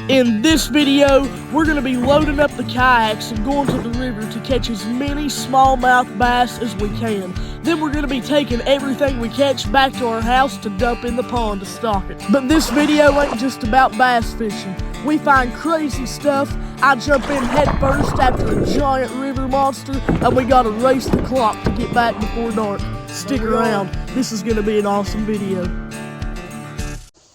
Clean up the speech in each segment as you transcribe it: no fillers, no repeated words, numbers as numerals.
In this video, we're going to be loading up the kayaks and going to the river to catch as many smallmouth bass as we can. Then we're going to be taking everything we catch back to our house to dump in the pond to stock it. But this video ain't just about bass fishing. We find crazy stuff, I jump in headfirst after a giant river monster, and we gotta race the clock to get back before dark. Stick around, this is gonna be an awesome video.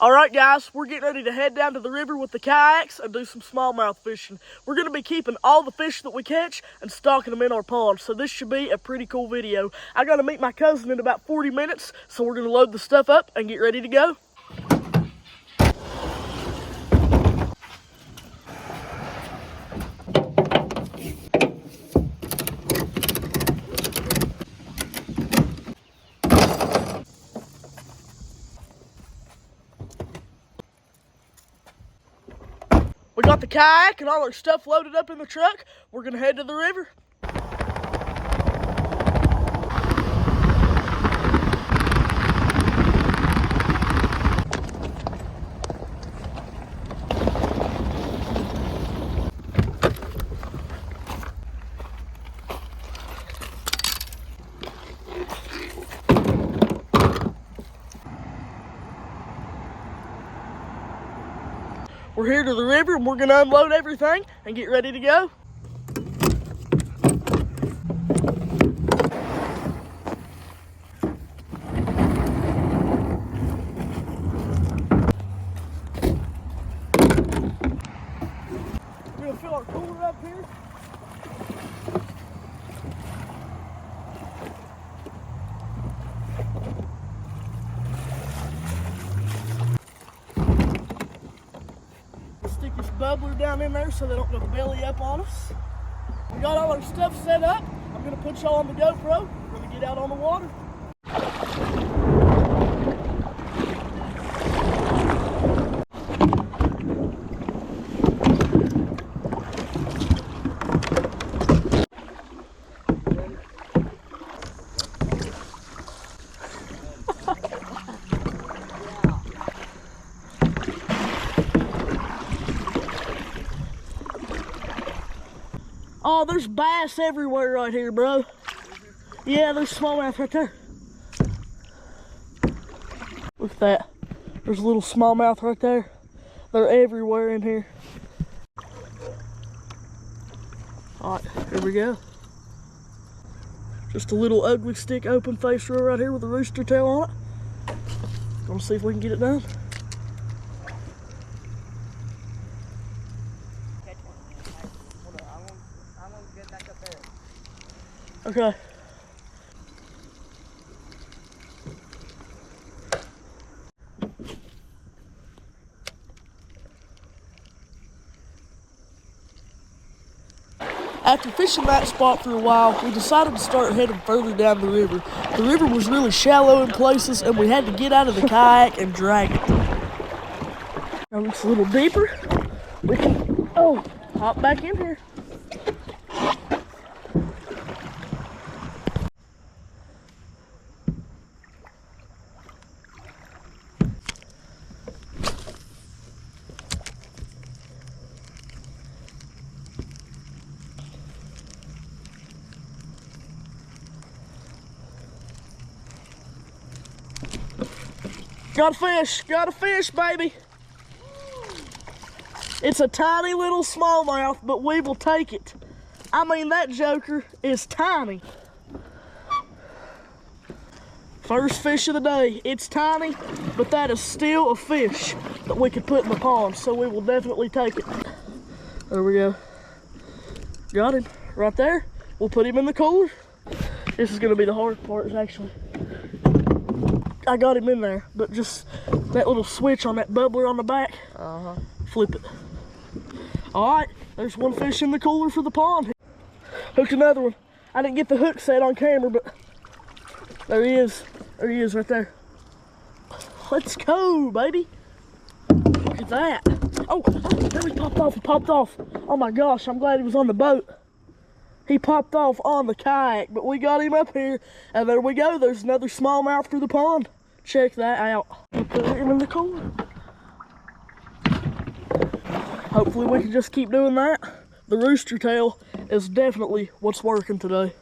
Alright guys, we're getting ready to head down to the river with the kayaks and do some smallmouth fishing. We're going to be keeping all the fish that we catch and stocking them in our pond, so this should be a pretty cool video. I got to meet my cousin in about 40 minutes, so we're going to load the stuff up and get ready to go. We got the kayak and all our stuff loaded up in the truck. We're gonna head to the river. We're here to the river and we're gonna unload everything and get ready to go. We're gonna fill our cooler up here. Stick this bubbler down in there so they don't go belly up on us. We got all our stuff set up. I'm gonna put y'all on the GoPro. We're gonna get out on the water. Oh, there's bass everywhere right here, bro. Yeah, there's smallmouth right there. Look at that. There's a little smallmouth right there. They're everywhere in here. All right, here we go. Just a little ugly stick open face roll right here with a rooster tail on it. Gonna see if we can get it done. Okay. After fishing that spot for a while, we decided to start heading further down the river. The river was really shallow in places and we had to get out of the kayak and drag it. Now it's a little deeper. We can, hop back in here. Got a fish, baby. It's a tiny little smallmouth, but we will take it. I mean, that joker is tiny. First fish of the day. It's tiny, but that is still a fish that we could put in the pond, so we will definitely take it. There we go. Got him right there. We'll put him in the cooler. This is gonna be the hard part, actually. I got him in there, but just that little switch on that bubbler on the back, flip it. All right, there's one fish in the cooler for the pond. Hooked another one. I didn't get the hook set on camera, but there he is. There he is right there. Let's go, baby. Look at that. Oh, there he popped off. He popped off. Oh my gosh, I'm glad he was on the boat. He popped off on the kayak, but we got him up here, and there we go. There's another smallmouth for the pond. Check that out. Put him in the cooler. Hopefully we can just keep doing that. The rooster tail is definitely what's working today.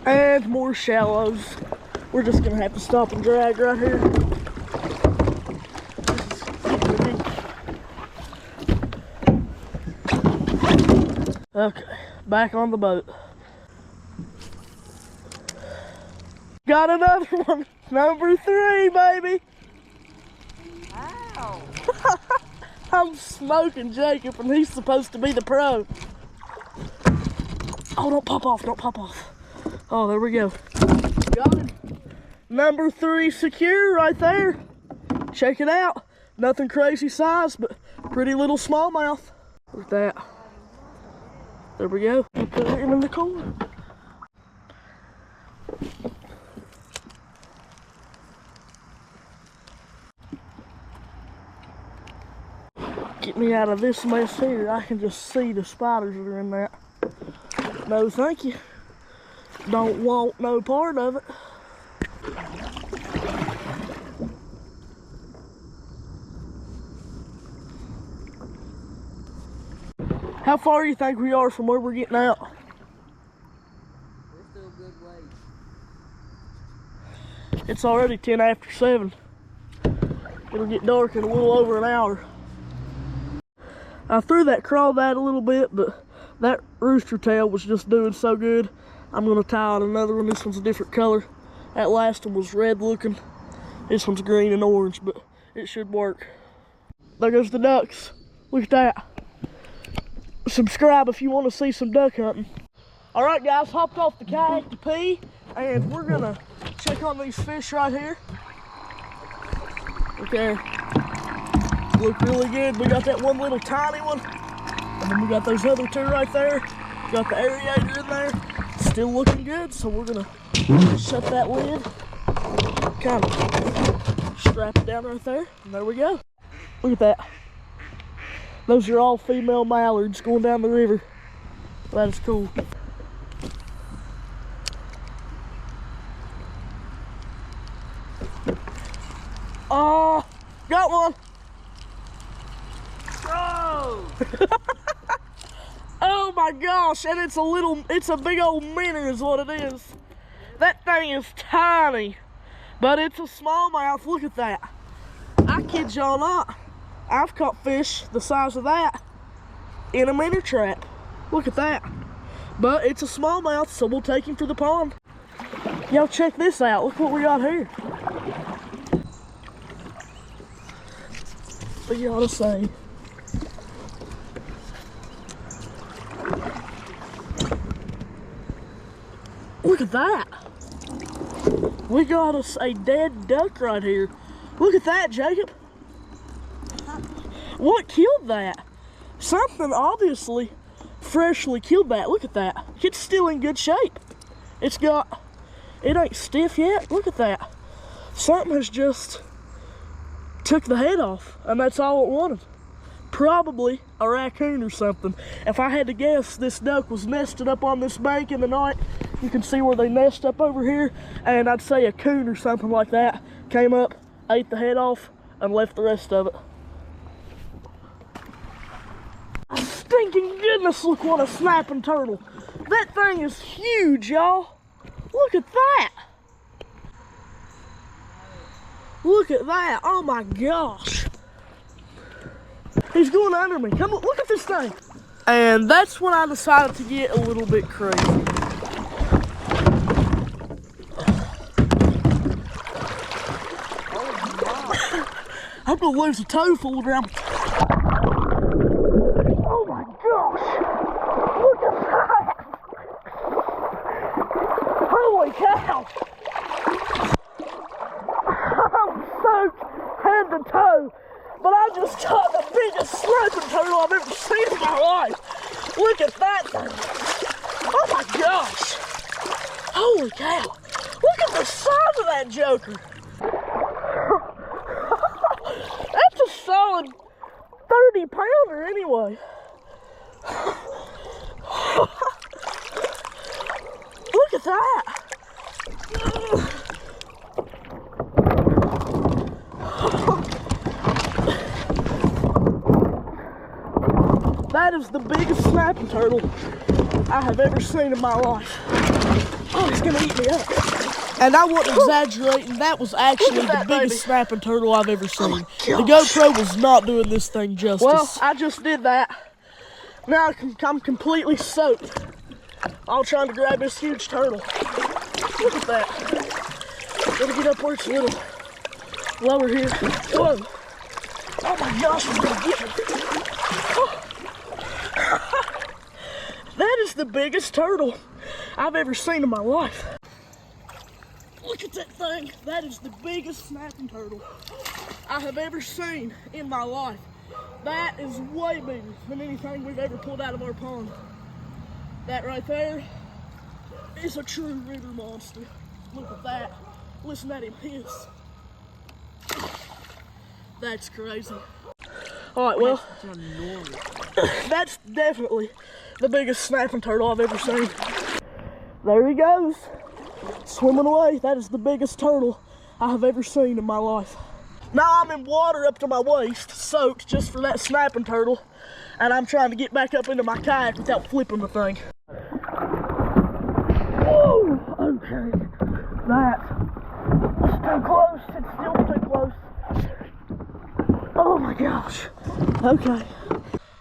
And more shallows. We're just gonna have to stop and drag right here. Okay, back on the boat. Got another one. Number 3, baby. Ow. I'm smoking Jacob, and he's supposed to be the pro. Oh, don't pop off, don't pop off. Oh, there we go. Got him. Number 3 secure right there. Check it out. Nothing crazy size, but pretty little smallmouth. Look at that. There we go. Put him in the corner. Get me out of this mess here. I can just see the spiders that are in that. No, thank you. Don't want no part of it. How far do you think we are from where we're getting out? We're still a good ways. It's already 10 after 7. It'll get dark in a little over an hour. I threw that crawdad a little bit, but that rooster tail was just doing so good. I'm gonna tie on another one. This one's a different color. That last one was red looking. This one's green and orange, but it should work. There goes the ducks. Look at that. Subscribe if you want to see some duck hunting. All right, guys, hopped off the kayak to pee, and we're gonna check on these fish right here. Okay, look really good. We got that one little tiny one, and then we got those other 2 right there. Got the aerator in there. Still looking good, so we're gonna shut that lid, kind of strap it down right there, and there we go. Look at that. Those are all female mallards going down the river. That is cool. Oh, got one. Oh! Oh my gosh, and it's a big old minnow is what it is. That thing is tiny, but it's a smallmouth. Look at that. I kid y'all not. I've caught fish the size of that in a minnow trap. Look at that. But it's a smallmouth, so we'll take him for the pond. Y'all check this out. Look what we got here. What you ought to say? Look at that. We got us a dead duck right here. Look at that, Jacob. What killed that? Something obviously freshly killed that. Look at that. It's still in good shape. It ain't stiff yet. Look at that. Something has just took the head off, and that's all it wanted. Probably a raccoon or something. If I had to guess, this duck was nested up on this bank in the night. You can see where they nest up over here, and I'd say a coon or something like that came up, ate the head off, and left the rest of it. Stinking goodness, look what a snapping turtle. That thing is huge, y'all. Look at that. Look at that. Oh my gosh. He's going under me. Come on, look at this thing. And that's when I decided to get a little bit crazy. I'm gonna lose a toe full around. Oh my gosh! Look at that! Holy cow! I'm soaked head to toe, but I just caught the biggest snapping turtle I've ever seen in my life. Look at that thing! Oh my gosh! Holy cow! Look at the size of that joker! That's a solid 30-pounder anyway. Look at that. That is the biggest snapping turtle I have ever seen in my life. Oh, he's gonna eat me up. And I wasn't exaggerating, that was actually the biggest snapping turtle I've ever seen. The GoPro was not doing this thing justice. Well, I just did that. Now I'm completely soaked. All trying to grab this huge turtle. Look at that. Gotta get up where it's a little lower here. Whoa. Oh my gosh, it's gonna get me. Oh. That is the biggest turtle I've ever seen in my life. Look at that thing. That is the biggest snapping turtle I have ever seen in my life. That is way bigger than anything we've ever pulled out of our pond. That right there is a true river monster. Look at that. Listen at him hiss. That's crazy. All right, well, that's definitely the biggest snapping turtle I've ever seen. There he goes, swimming away. That is the biggest turtle I have ever seen in my life. Now I'm in water up to my waist, soaked just for that snapping turtle, and I'm trying to get back up into my kayak without flipping the thing. Whoa, okay, that's too close. It's still too close. Oh my gosh.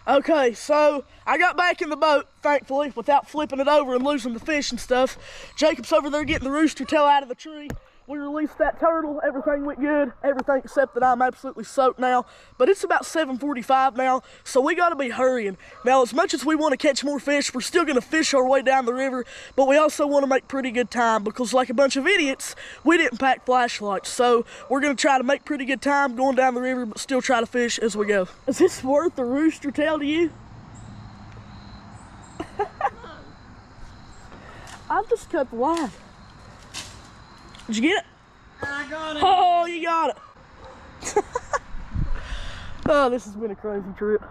Okay, so I got back in the boat, thankfully, without flipping it over and losing the fish and stuff. Jacob's over there getting the rooster tail out of the tree. We released that turtle, everything went good, everything except that I'm absolutely soaked now. But it's about 7:45 now, so we gotta be hurrying. Now, as much as we wanna catch more fish, we're still gonna fish our way down the river, but we also wanna make pretty good time because like a bunch of idiots, we didn't pack flashlights. So we're gonna try to make pretty good time going down the river, but still try to fish as we go. Is this worth the rooster tail to you? I've just cut the line. Did you get it? I got it. Oh, you got it. Oh, this has been a crazy trip.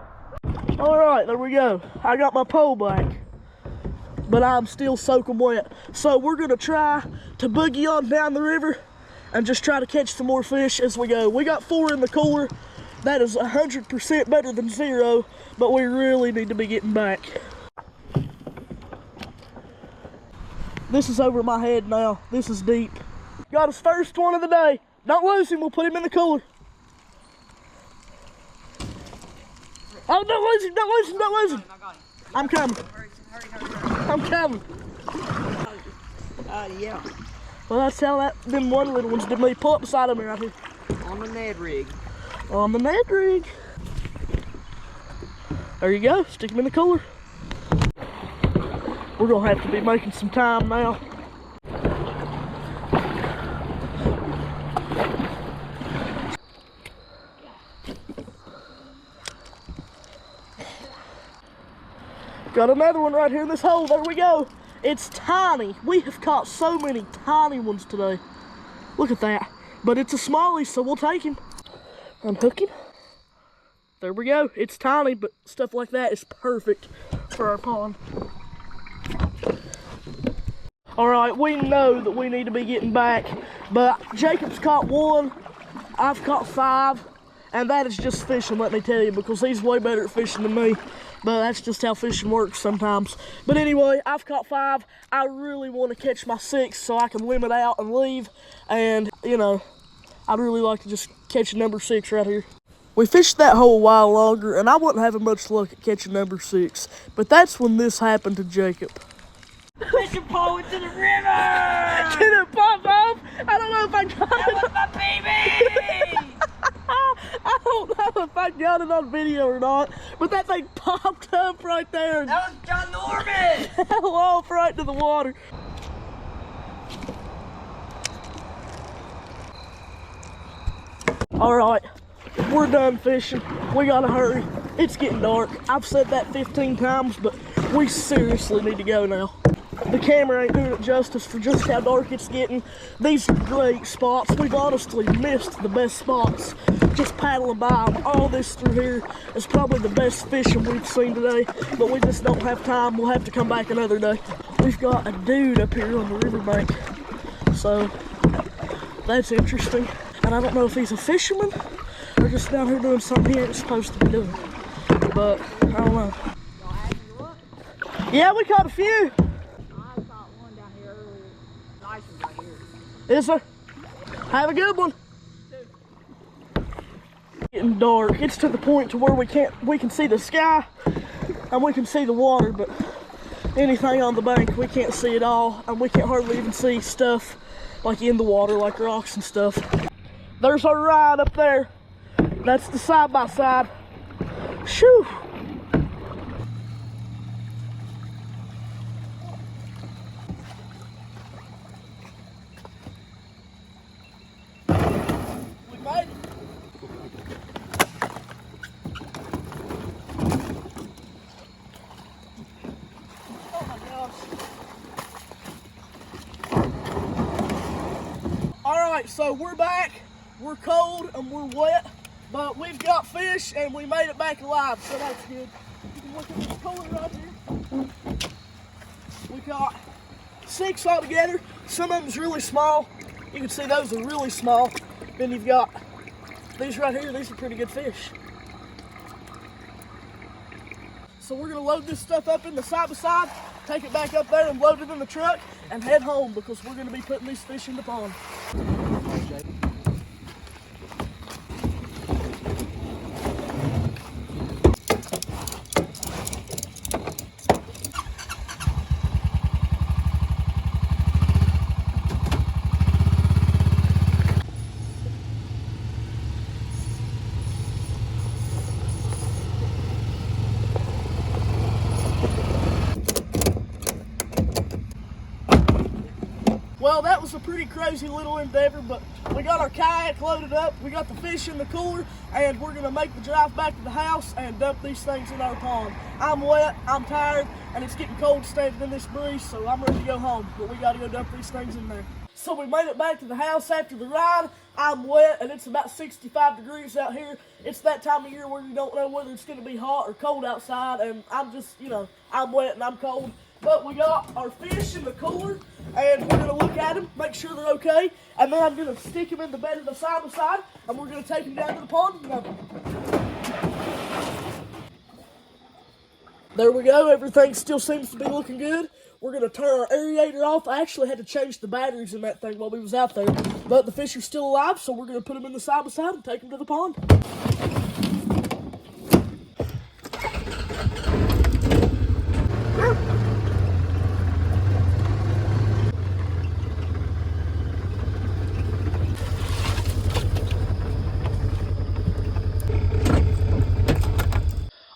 All right, there we go. I got my pole back, but I'm still soaking wet. So we're gonna try to boogie on down the river and just try to catch some more fish as we go. We got 4 in the cooler. That is 100% better than 0, but we really need to be getting back. This is over my head now. This is deep. Got his first one of the day. Don't lose him, we'll put him in the cooler. Oh, don't lose him, don't lose him, don't lose him. I'm coming. I'm coming. Yeah. Well, that's how them one little ones did me. Pull up beside of me right here. On the Ned rig. On the Ned rig. There you go, stick him in the cooler. We're gonna have to be making some time now. Got another one right here in this hole. There we go. It's tiny. We have caught so many tiny ones today. Look at that. But it's a smallie, so we'll take him. Unhook him. There we go. It's tiny, but stuff like that is perfect for our pond. All right, we know that we need to be getting back, but Jacob's caught 1, I've caught 5, and that is just fishing, let me tell you, because he's way better at fishing than me. But that's just how fishing works sometimes. But anyway, I've caught 5. I really want to catch my 6 so I can limit out and leave. And, you know, I'd really like to just catch a number 6 right here. We fished that hole a while longer, and I wasn't having much luck at catching number 6. But that's when this happened to Jacob. Fishing pole into the river! Did it pop off? I don't know if I got it. That was my baby! I don't know if I got it on video or not, but that thing popped up right there. That was John Norman! Fell off right into the water. All right, we're done fishing. We gotta hurry. It's getting dark. I've said that 15 times, but we seriously need to go now. The camera ain't doing it justice for just how dark it's getting. These are great spots. We've honestly missed the best spots just paddling by them. All this through here is probably the best fishing we've seen today, but we just don't have time. We'll have to come back another day. We've got a dude up here on the riverbank, so that's interesting. And I don't know if he's a fisherman or just down here doing something he ain't supposed to be doing, but I don't know. Yeah, we caught a few. I caught one down here earlier. Nice one right here. Yes, sir. Have a good one. Getting dark. It's to the point to where we can see the sky and we can see the water, but anything on the bank we can't see at all, and we can't hardly even see stuff like in the water, like rocks and stuff. There's our ride up there. That's the side-by-side. Shoo! We made it. Oh my gosh. Alright, so we're back. We're cold and we're wet, but we've got fish and we made it back alive, so that's good. You can look at this cooler right here. We caught 6 altogether. Some of them's really small. You can see those are really small. Then you've got these right here. These are pretty good fish. So we're gonna load this stuff up in the side-by-side, take it back up there and load it in the truck and head home because we're gonna be putting these fish in the pond. Well, that was a pretty crazy little endeavor, but we got our kayak loaded up, we got the fish in the cooler, and we're gonna make the drive back to the house and dump these things in our pond. I'm wet, I'm tired, and it's getting cold standing in this breeze, so I'm ready to go home, but we gotta go dump these things in there. So we made it back to the house after the ride. I'm wet, and it's about 65 degrees out here. It's that time of year where you don't know whether it's gonna be hot or cold outside, and I'm just, I'm wet and I'm cold. But we got our fish in the cooler, and we're gonna look at them, make sure they're okay, and then I'm gonna stick them in the bed of the side-by-side, and we're gonna take them down to the pond and dump them. There we go, everything still seems to be looking good. We're gonna turn our aerator off. I actually had to change the batteries in that thing while we was out there, but the fish are still alive, so we're gonna put them in the side-by-side and take them to the pond.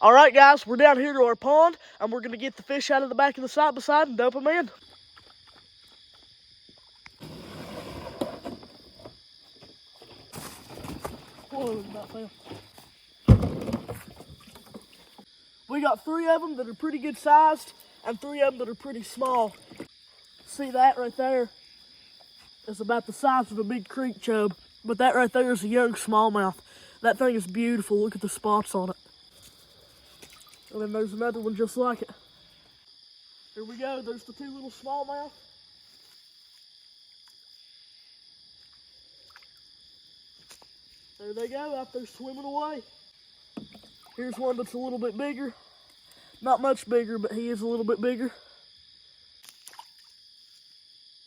All right, guys, we're down here to our pond, and we're gonna get the fish out of the back of the side-by-side and dump them in. Whoa, about fell. We got 3 of them that are pretty good sized, and 3 of them that are pretty small. See that right there? It's about the size of a big creek chub, but that right there is a young smallmouth. That thing is beautiful. Look at the spots on it. And then there's another one just like it. Here we go, there's the 2 little smallmouth. There they go, out there swimming away. Here's one that's a little bit bigger. Not much bigger, but he is a little bit bigger.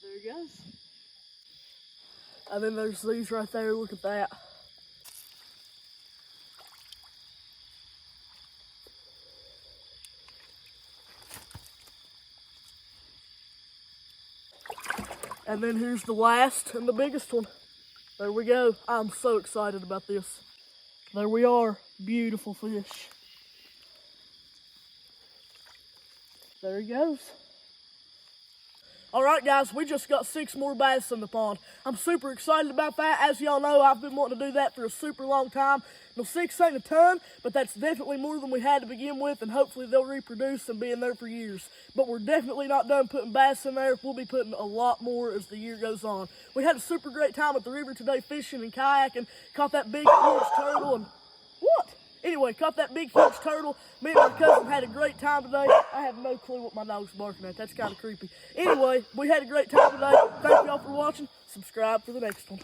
There he goes. And then there's these right there, look at that. And then here's the last and the biggest one. There we go. I'm so excited about this. There we are. Beautiful fish. There he goes. All right, guys, we just got 6 more bass in the pond. I'm super excited about that. As y'all know, I've been wanting to do that for a super long time. Now, 6 ain't a ton, but that's definitely more than we had to begin with, and hopefully they'll reproduce and be in there for years. But we're definitely not done putting bass in there. We'll be putting a lot more as the year goes on. We had a super great time at the river today fishing and kayaking, caught that big, huge turtle, and what? Anyway, caught that big, huge turtle. Me and my cousin had a great time today. I have no clue what my dog's barking at. That's kind of creepy. Anyway, we had a great time today. Thank y'all for watching. Subscribe for the next one.